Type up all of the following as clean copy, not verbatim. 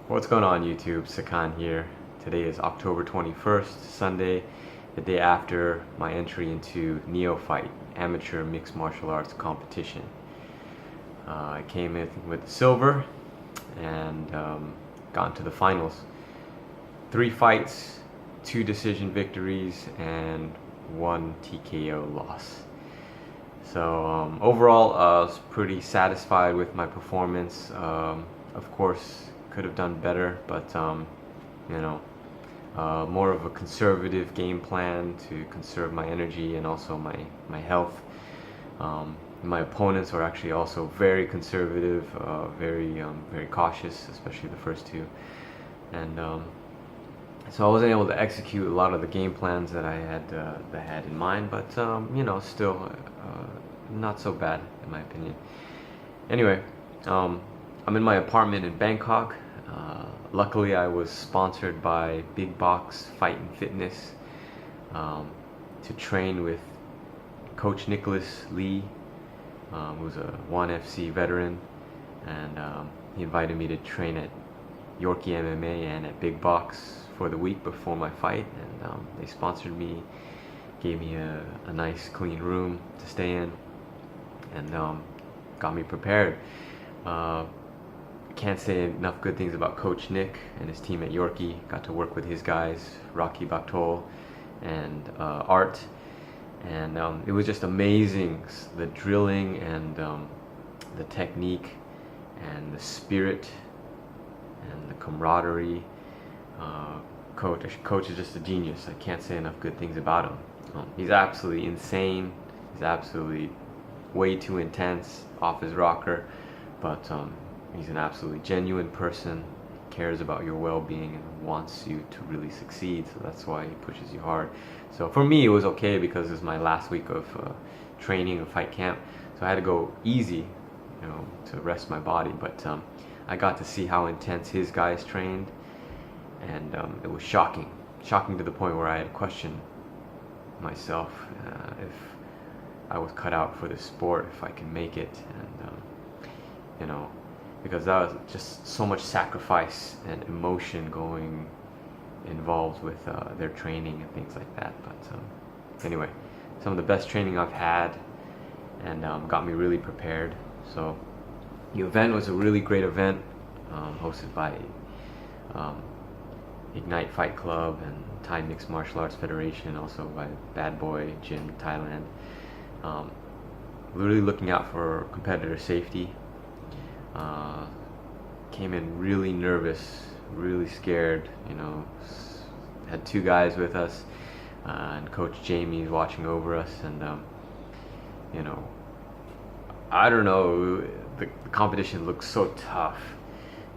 What's going on YouTube? Sakan here. Today is October 21st, Sunday, the day after my entry into Neophyte, amateur mixed martial arts competition. I came in with silver and got into the finals. 3 fights, 2 decision victories, and 1 TKO loss. So overall, I was pretty satisfied with my performance. Of course, could have done better, but you know, more of a conservative game plan to conserve my energy and also my health. My opponents were actually also very conservative, very cautious, especially the first two, and so I wasn't able to execute a lot of the game plans that I had in mind, but still not so bad in my opinion. Anyway, I'm in my apartment in Bangkok. Luckily, I was sponsored by Big Box Fight and Fitness to train with Coach Nicholas Lee, who's a 1FC veteran, and he invited me to train at Yorkie MMA and at Big Box for the week before my fight, and they sponsored me, gave me a nice clean room to stay in, and got me prepared. Can't say enough good things about Coach Nick and his team at Yorkie. Got to work with his guys, Rocky Baktol and Art, and it was just amazing, the drilling and the technique and the spirit and the camaraderie. Coach is just a genius. I can't say enough good things about him. He's absolutely insane. He's absolutely way too intense, off his rocker, but he's an absolutely genuine person, cares about your well-being and wants you to really succeed, so that's why he pushes you hard. So for me, it was okay because it was my last week of training or fight camp, so I had to go easy, to rest my body, but I got to see how intense his guys trained, and it was shocking to the point where I had questioned myself if I was cut out for this sport, if I can make it, and because that was just so much sacrifice and emotion going involved with their training and things like that. But anyway, some of the best training I've had, and got me really prepared. So the event was a really great event, hosted by Ignite Fight Club and Thai Mixed Martial Arts Federation, also by Bad Boy Gym Thailand. Really looking out for competitor safety. Came in really nervous, really scared, had 2 guys with us, and Coach Jamie's watching over us, and I don't know, the competition looks so tough,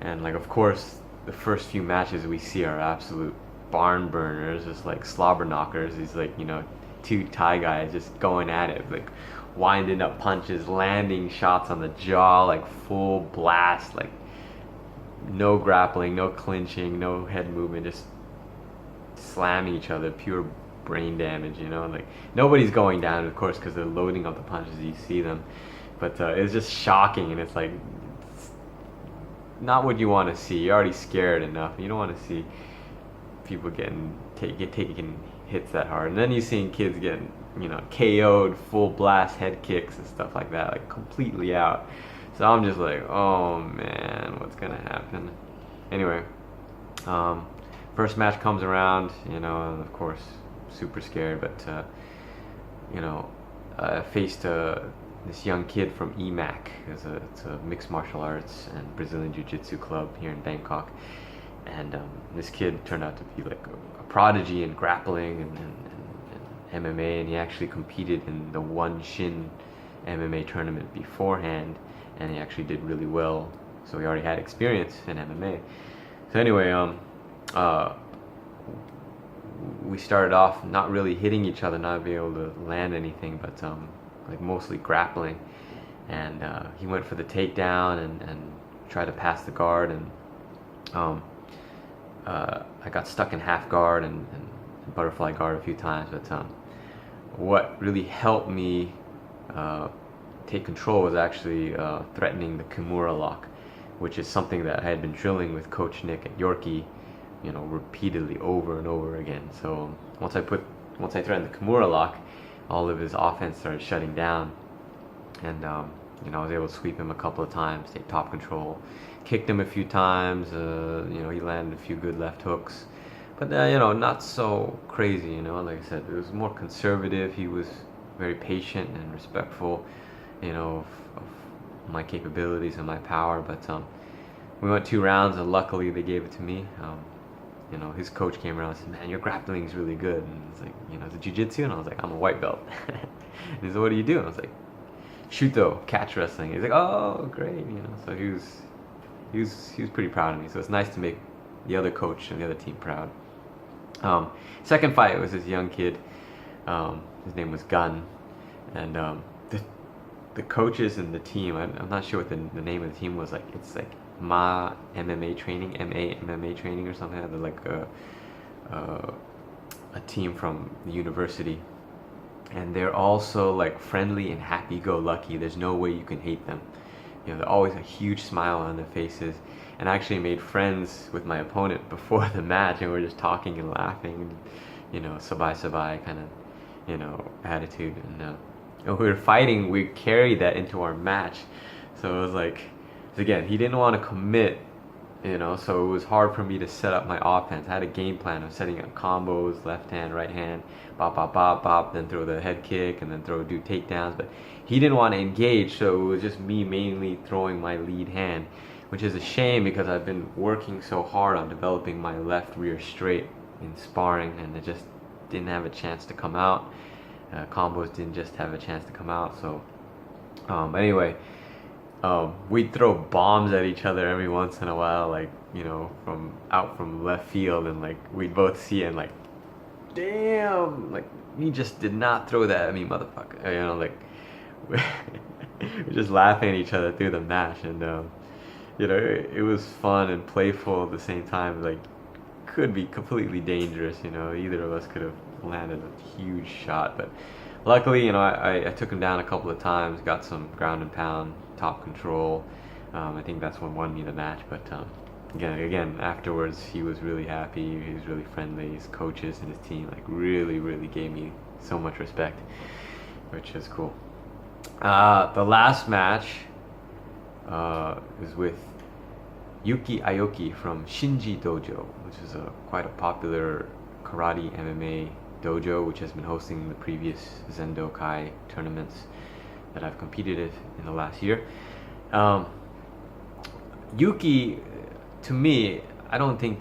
and of course the first few matches we see are absolute barn burners, just like slobber knockers. These 2 Thai guys just going at it, winding up punches, landing shots on the jaw, full blast, no grappling, no clinching, no head movement, just slamming each other, pure brain damage, nobody's going down, of course, because they're loading up the punches, you see them, but it's just shocking, and it's not what you want to see. You're already scared enough. You don't want to see people get taking hits that hard, and then you're seeing kids getting KO'd, full blast head kicks and stuff like that, completely out. So I'm just oh man, what's gonna happen? Anyway, first match comes around, and of course, super scared, but I faced this young kid from EMAC. It's a mixed martial arts and Brazilian Jiu-Jitsu club here in Bangkok, and this kid turned out to be a prodigy in grappling and MMA, and he actually competed in the One Shin MMA tournament beforehand, and he actually did really well, so he already had experience in MMA. So anyway, we started off not really hitting each other, not being able to land anything, but mostly grappling, and he went for the takedown and tried to pass the guard, and I got stuck in half guard and butterfly guard a few times, but what really helped me take control was actually threatening the Kimura lock, which is something that I had been drilling with Coach Nick at Yorkie, repeatedly over and over again. So once I threatened the Kimura lock, all of his offense started shutting down, and I was able to sweep him a couple of times, take top control, kicked him a few times. He landed a few good left hooks, but not so crazy. Like I said, it was more conservative. He was very patient and respectful, of my capabilities and my power. But we went 2 rounds, and luckily they gave it to me. His coach came around and said, "Man, your grappling is really good." And it's like, is it jiu-jitsu? And I was like, "I'm a white belt." And he said, "What do you do?" And I was like, "Shuto, catch wrestling." He's like, "Oh, great." So he was pretty proud of me. So it's nice to make the other coach and the other team proud. Second fight was this young kid. His name was Gun, and the coaches and the team. I'm not sure what the name of the team was. It's like Ma MMA training, MA MMA training or something. They're like a team from the university, and they're also like friendly and happy-go-lucky. There's no way you can hate them. They're always a huge smile on their faces. And I actually made friends with my opponent before the match, and we were just talking and laughing, sabai kind of, attitude. And when we were fighting, we carried that into our match. So it was like, again, he didn't want to commit, so it was hard for me to set up my offense. I had a game plan of setting up combos, left hand, right hand, bop, bop, bop, bop, then throw the head kick, and then do takedowns. But he didn't want to engage, so it was just me mainly throwing my lead hand, which is a shame because I've been working so hard on developing my left rear straight in sparring, and it just didn't have a chance to come out. Combos didn't just have a chance to come out. So anyway, we'd throw bombs at each other every once in a while, from left field, and we'd both see it and damn, he just did not throw that at me, motherfucker. We're just laughing at each other through the match, and it was fun and playful at the same time. Could be completely dangerous. Either of us could have landed a huge shot, but luckily, I took him down a couple of times, got some ground and pound, top control. I think that's what won me the match. But again, afterwards, he was really happy. He was really friendly. His coaches and his team really, really gave me so much respect, which is cool. The last match is with Yuki Aoki from Shinji Dojo, which is quite a popular karate MMA dojo, which has been hosting the previous Zendo Kai tournaments that I've competed in the last year. Yuki, to me, I don't think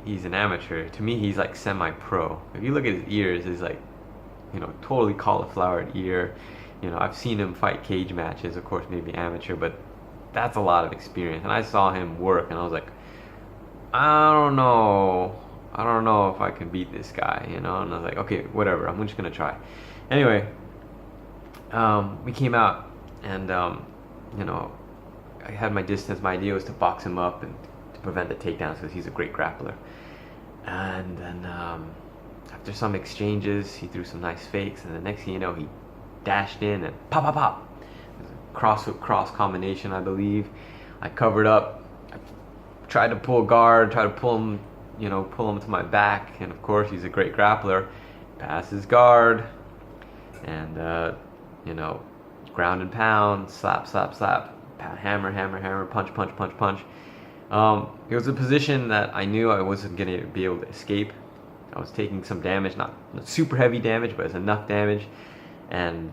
he's an amateur. To me, he's semi-pro. If you look at his ears, he's totally cauliflowered ear. I've seen him fight cage matches, of course, maybe amateur, but that's a lot of experience. And I saw him work, and I was like, I don't know if I can beat this guy, And I was like, okay, whatever, I'm just gonna try. Anyway, we came out, and I had my distance. My idea was to box him up and to prevent the takedowns because he's a great grappler. And then after some exchanges, he threw some nice fakes, and the next thing you know, he dashed in and pop, pop, pop. Cross hook cross combination, I believe. I covered up. I tried to pull guard, tried to pull him to my back, and of course he's a great grappler. Passes guard, and ground and pound, slap, slap, slap, hammer, hammer, hammer, punch, punch, punch, punch. It was a position that I knew I wasn't going to be able to escape. I was taking some damage, not super heavy damage, but it's enough damage, and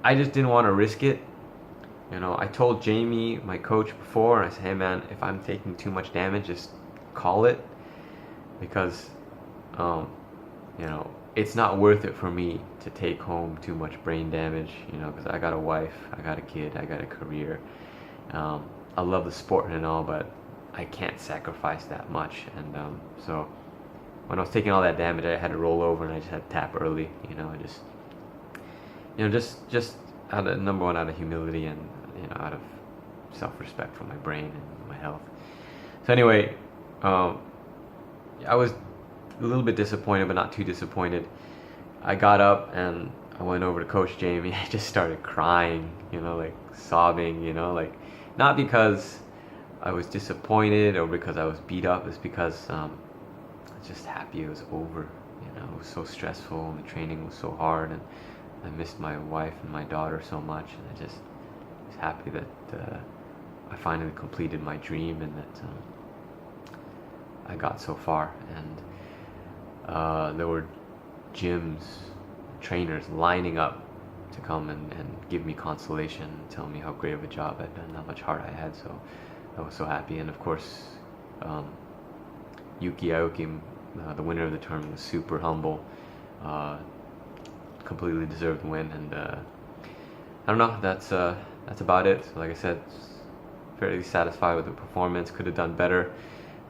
I just didn't want to risk it. I told Jamie, my coach, before, and I said, hey man, if I'm taking too much damage, just call it, because it's not worth it for me to take home too much brain damage, because I got a wife, I got a kid, I got a career. I love the sport and all, but I can't sacrifice that much. And so when I was taking all that damage, I had to roll over, and I just had to tap early. Just out of, number one, out of humility, and out of self-respect for my brain and my health. So anyway, I was a little bit disappointed, but not too disappointed. I got up and I went over to Coach Jamie. I just started crying, sobbing, not because I was disappointed or because I was beat up. It's because I was just happy it was over. You know, it was so stressful and the training was so hard, and I missed my wife and my daughter so much, and I just was happy that I finally completed my dream and that I got so far. And there were gyms, trainers lining up to come and give me consolation and tell me how great of a job I'd done, how much heart I had. So I was so happy. And of course, Yuki Aoki, the winner of the tournament, was super humble, completely deserved the win. And I don't know, that's about it. So like I said, fairly satisfied with the performance. Could have done better.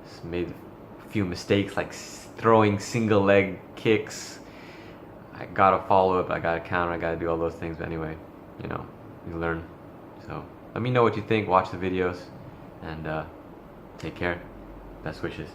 Just made a few mistakes like throwing single leg kicks. I gotta follow up, I gotta counter, I gotta do all those things. But anyway, you know, you learn. So let me know what you think. Watch the videos and take care. Best wishes.